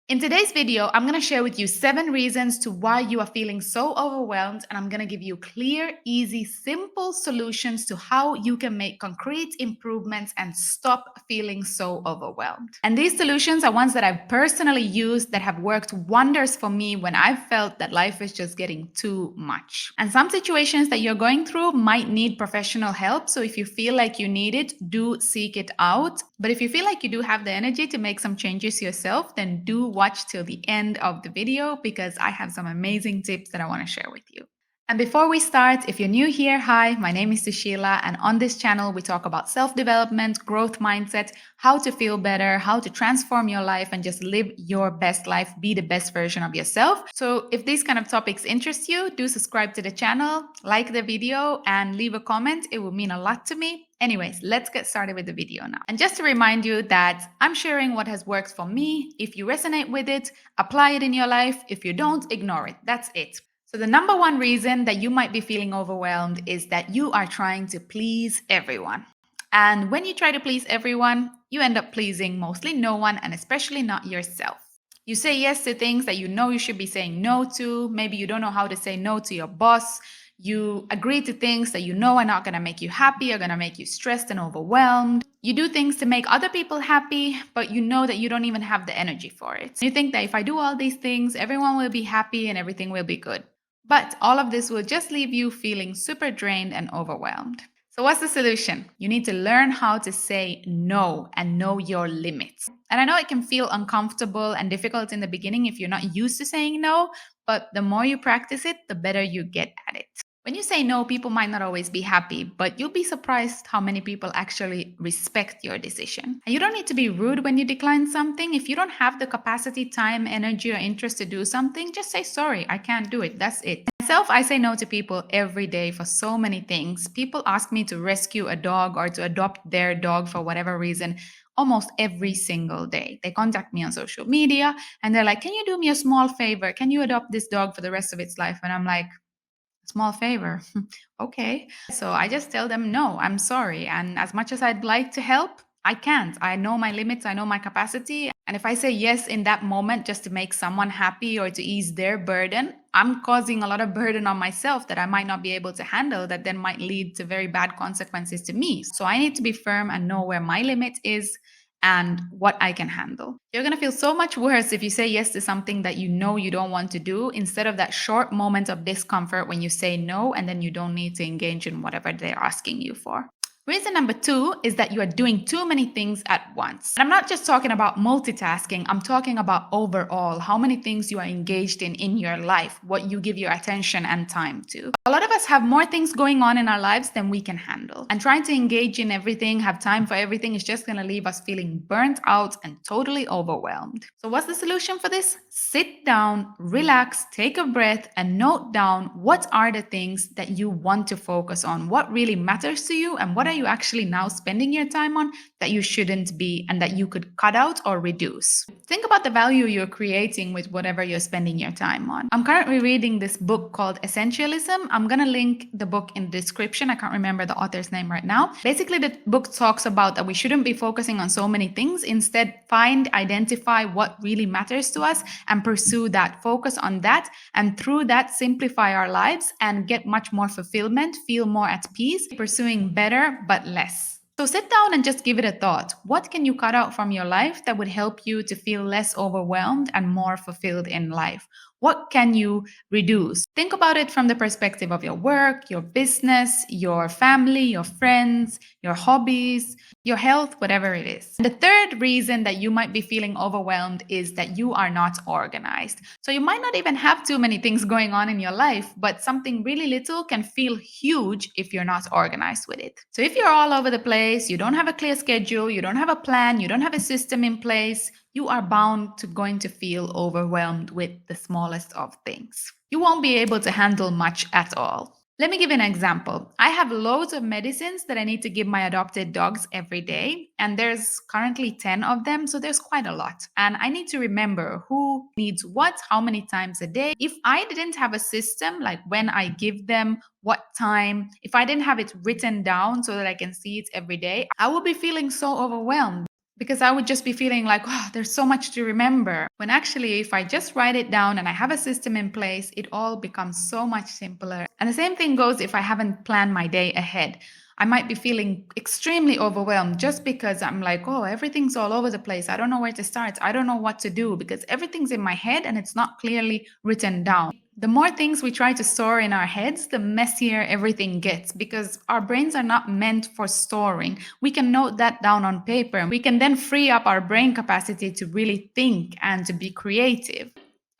In today's video, I'm going to share with you 7 reasons to why you are feeling so overwhelmed, and I'm going to give you clear, easy, simple solutions to how you can make concrete improvements and stop feeling so overwhelmed. And these solutions are ones that I've personally used that have worked wonders for me when I've felt that life is just getting too much. And some situations that you're going through might need professional help, so if you feel like you need it, do seek it out. But if you feel like you do have the energy to make some changes yourself, then do watch till the end of the video because I have some amazing tips that I want to share with you. And before we start, if you're new here, hi, my name is Sushila, and on this channel we talk about self-development, growth mindset, how to feel better, how to transform your life and just live your best life, be the best version of yourself. So if these kind of topics interest you, do subscribe to the channel, like the video, and leave a comment. It will mean a lot to me. Anyways, let's get started with the video now. And just to remind you that I'm sharing what has worked for me. If you resonate with it, apply it in your life. If you don't, ignore it. That's it. So the number one reason that you might be feeling overwhelmed is that you are trying to please everyone. And when you try to please everyone, you end up pleasing mostly no one, and especially not yourself. You say yes to things that you know you should be saying no to. Maybe you don't know how to say no to your boss. You agree to things that you know are not going to make you happy, are going to make you stressed and overwhelmed. You do things to make other people happy, but you know that you don't even have the energy for it. You think that if I do all these things, everyone will be happy and everything will be good. But all of this will just leave you feeling super drained and overwhelmed. So what's the solution? You need to learn how to say no and know your limits. And I know it can feel uncomfortable and difficult in the beginning if you're not used to saying no, but the more you practice it, the better you get at it. When you say no, people might not always be happy, but you'll be surprised how many people actually respect your decision. And you don't need to be rude when you decline something. If you don't have the capacity, time, energy, or interest to do something, just say, sorry, I can't do it. That's it. Myself, I say no to people every day for so many things. People ask me to rescue a dog or to adopt their dog for whatever reason almost every single day. They contact me on social media and they're like, can you do me a small favor? Can you adopt this dog for the rest of its life? And I'm like, small favor. Okay. So I just tell them, no, I'm sorry. And as much as I'd like to help, I can't. I know my limits. I know my capacity. And if I say yes in that moment just to make someone happy or to ease their burden, I'm causing a lot of burden on myself that I might not be able to handle, that then might lead to very bad consequences to me. So I need to be firm and know where my limit is and what I can handle. You're going to feel so much worse if you say yes to something that you know you don't want to do instead of that short moment of discomfort when you say no and then you don't need to engage in whatever they're asking you for. Reason number 2 is that you are doing too many things at once. And I'm not just talking about multitasking, I'm talking about overall how many things you are engaged in your life, what you give your attention and time to. A lot of us have more things going on in our lives than we can handle. And trying to engage in everything, have time for everything is just going to leave us feeling burnt out and totally overwhelmed. So what's the solution for this? Sit down, relax, take a breath, and note down what are the things that you want to focus on, what really matters to you, and what are you actually now spending your time on that you shouldn't be and that you could cut out or reduce. Think about the value you're creating with whatever you're spending your time on. I'm currently reading this book called Essentialism. I'm going to link the book in the description. I can't remember the author's name right now. Basically, the book talks about that we shouldn't be focusing on so many things. Instead, identify what really matters to us and pursue that, focus on that, and through that simplify our lives and get much more fulfillment, feel more at peace, pursuing better but less. So sit down and just give it a thought. What can you cut out from your life that would help you to feel less overwhelmed and more fulfilled in life? What can you reduce? Think about it from the perspective of your work, your business, your family, your friends, your hobbies, your health, whatever it is. And the third reason that you might be feeling overwhelmed is that you are not organized. So you might not even have too many things going on in your life, but something really little can feel huge if you're not organized with it. So if you're all over the place, you don't have a clear schedule, you don't have a plan, you don't have a system in place, you are bound to going to feel overwhelmed with the smallest of things. You won't be able to handle much at all. Let me give you an example. I have loads of medicines that I need to give my adopted dogs every day, and there's currently 10 of them, so there's quite a lot. And I need to remember who needs what, how many times a day. If I didn't have a system, like when I give them, what time, if I didn't have it written down so that I can see it every day, I would be feeling so overwhelmed. because I would just be feeling like, oh, there's so much to remember. When actually, if I just write it down and I have a system in place, it all becomes so much simpler. And the same thing goes if I haven't planned my day ahead. I might be feeling extremely overwhelmed just because I'm like, oh, everything's all over the place. I don't know where to start. I don't know what to do because everything's in my head and it's not clearly written down. The more things we try to store in our heads, the messier everything gets because our brains are not meant for storing. We can note that down on paper and we can then free up our brain capacity to really think and to be creative.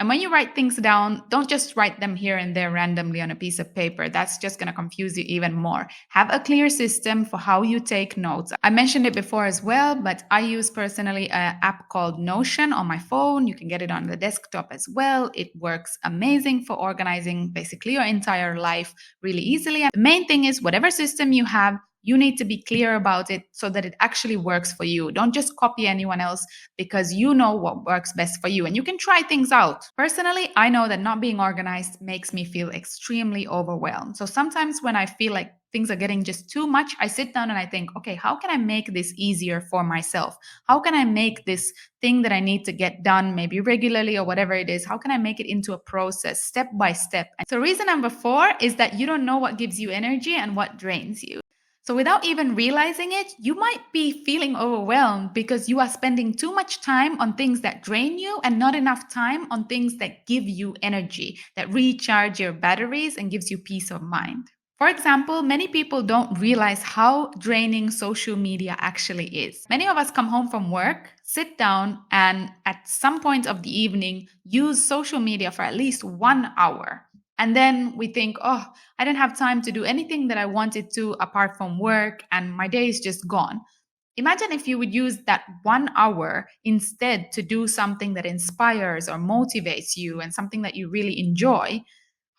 And when you write things down, don't just write them here and there randomly on a piece of paper. That's just going to confuse you even more. Have a clear system for how you take notes. I mentioned it before as well, but I use personally an app called Notion on my phone. You can get it on the desktop as well. It works amazing for organizing basically your entire life really easily. And the main thing is whatever system you have, you need to be clear about it so that it actually works for you. Don't just copy anyone else because you know what works best for you and you can try things out. Personally, I know that not being organized makes me feel extremely overwhelmed. So sometimes when I feel like things are getting just too much, I sit down and I think, okay, how can I make this easier for myself? How can I make this thing that I need to get done, maybe regularly or whatever it is, how can I make it into a process step by step? So reason number 4 is that you don't know what gives you energy and what drains you. So, without even realizing it, you might be feeling overwhelmed because you are spending too much time on things that drain you and not enough time on things that give you energy, that recharge your batteries and gives you peace of mind. For example, many people don't realize how draining social media actually is. Many of us come home from work, sit down, and at some point of the evening, use social media for at least 1 hour. And then we think, oh, I didn't have time to do anything that I wanted to apart from work, and my day is just gone. Imagine if you would use that 1 hour instead to do something that inspires or motivates you and something that you really enjoy.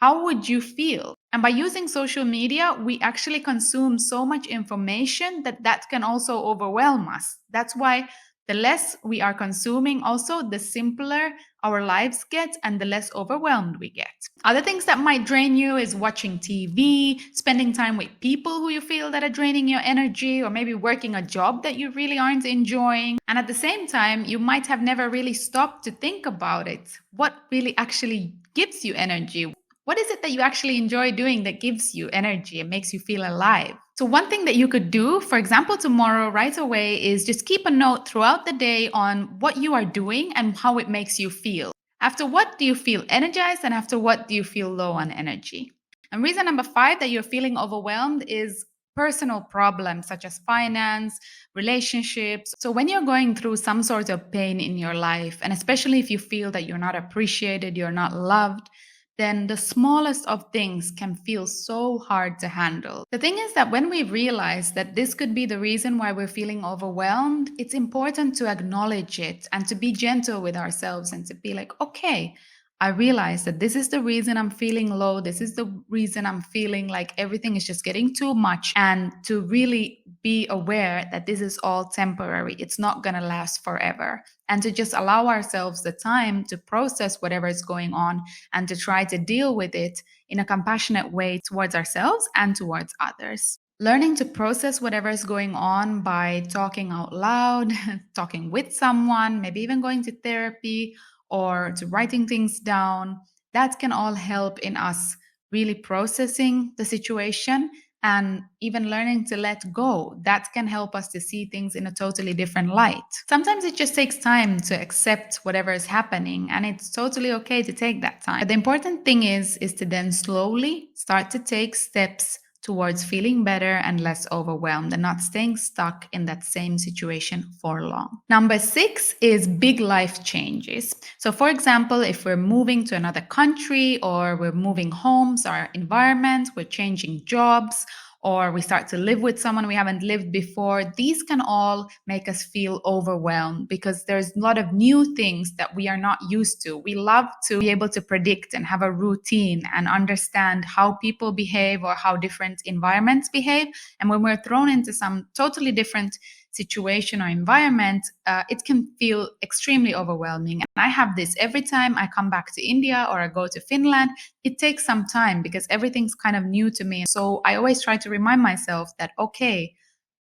How would you feel? And by using social media, we actually consume so much information that can also overwhelm us. That's why the less we are consuming, also, the simpler our lives get and the less overwhelmed we get. Other things that might drain you is watching TV, spending time with people who you feel that are draining your energy, or maybe working a job that you really aren't enjoying. And at the same time, you might have never really stopped to think about it. What really actually gives you energy? What is it that you actually enjoy doing that gives you energy and makes you feel alive? So, one thing that you could do, for example, tomorrow right away, is just keep a note throughout the day on what you are doing and how it makes you feel. After what do you feel energized, and after what do you feel low on energy? And reason number 5 that you're feeling overwhelmed is personal problems such as finance, relationships. So, when you're going through some sort of pain in your life, and especially if you feel that you're not appreciated, you're not loved, then the smallest of things can feel so hard to handle. The thing is that when we realize that this could be the reason why we're feeling overwhelmed, it's important to acknowledge it and to be gentle with ourselves and to be like, okay, I realize that this is the reason I'm feeling low. This is the reason I'm feeling like everything is just getting too much. And to really be aware that this is all temporary. It's not going to last forever. And to just allow ourselves the time to process whatever is going on and to try to deal with it in a compassionate way towards ourselves and towards others. Learning to process whatever is going on by talking out loud, talking with someone, maybe even going to therapy or to writing things down, that can all help in us really processing the situation and even learning to let go. That can help us to see things in a totally different light. Sometimes it just takes time to accept whatever is happening, and it's totally okay to take that time. But the important thing is to then slowly start to take steps towards feeling better and less overwhelmed and not staying stuck in that same situation for long. Number 6 is big life changes. So for example, if we're moving to another country or we're moving homes, our environment, we're changing jobs, or we start to live with someone we haven't lived before, these can all make us feel overwhelmed because there's a lot of new things that we are not used to. We love to be able to predict and have a routine and understand how people behave or how different environments behave. And when we're thrown into some totally different situation or environment, it can feel extremely overwhelming. And I have this every time I come back to India or I go to Finland. It takes some time because everything's kind of new to me. So I always try to remind myself that, okay,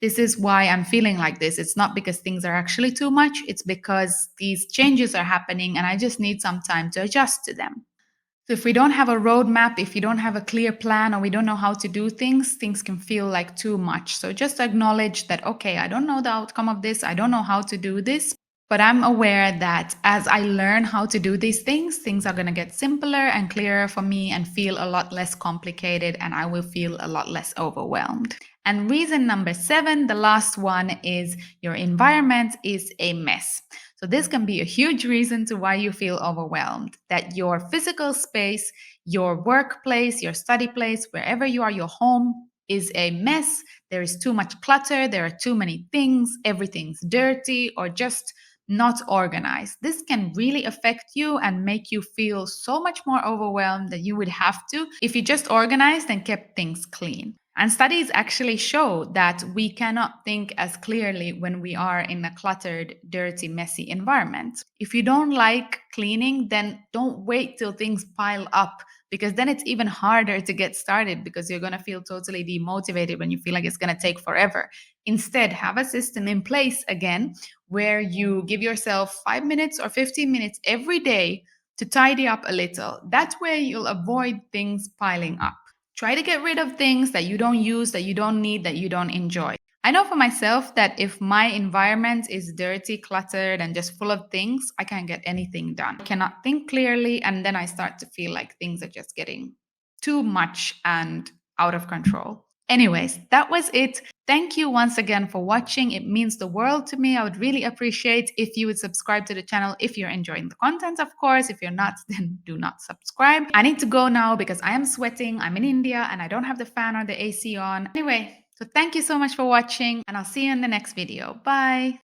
This is why I'm feeling like this. It's not because things are actually too much, it's because these changes are happening and I just need some time to adjust to them. So if we don't have a roadmap, if you don't have a clear plan, or we don't know how to do things, things can feel like too much. So just acknowledge that, okay, I don't know the outcome of this. I don't know how to do this, but I'm aware that as I learn how to do these things are going to get simpler and clearer for me and feel a lot less complicated, and I will feel a lot less overwhelmed. And reason number 7, the last one, is your environment is a mess. So this can be a huge reason to why you feel overwhelmed, that your physical space, your workplace, your study place, wherever you are, your home is a mess. There is too much clutter. There are too many things. Everything's dirty or just not organized. This can really affect you and make you feel so much more overwhelmed than you would have to if you just organized and kept things clean. And studies actually show that we cannot think as clearly when we are in a cluttered, dirty, messy environment. If you don't like cleaning, then don't wait till things pile up, because then it's even harder to get started because you're going to feel totally demotivated when you feel like it's going to take forever. Instead, have a system in place again where you give yourself 5 minutes or 15 minutes every day to tidy up a little. That way you'll avoid things piling up. Try to get rid of things that you don't use, that you don't need, that you don't enjoy. I know for myself that if my environment is dirty, cluttered, and just full of things, I can't get anything done. I cannot think clearly, and then I start to feel like things are just getting too much and out of control. Anyways, that was it. Thank you once again for watching. It means the world to me. I would really appreciate if you would subscribe to the channel if you're enjoying the content, of course. If you're not, then do not subscribe. I need to go now because I am sweating. I'm in India and I don't have the fan or the AC on. Anyway, so thank you so much for watching, and I'll see you in the next video. Bye.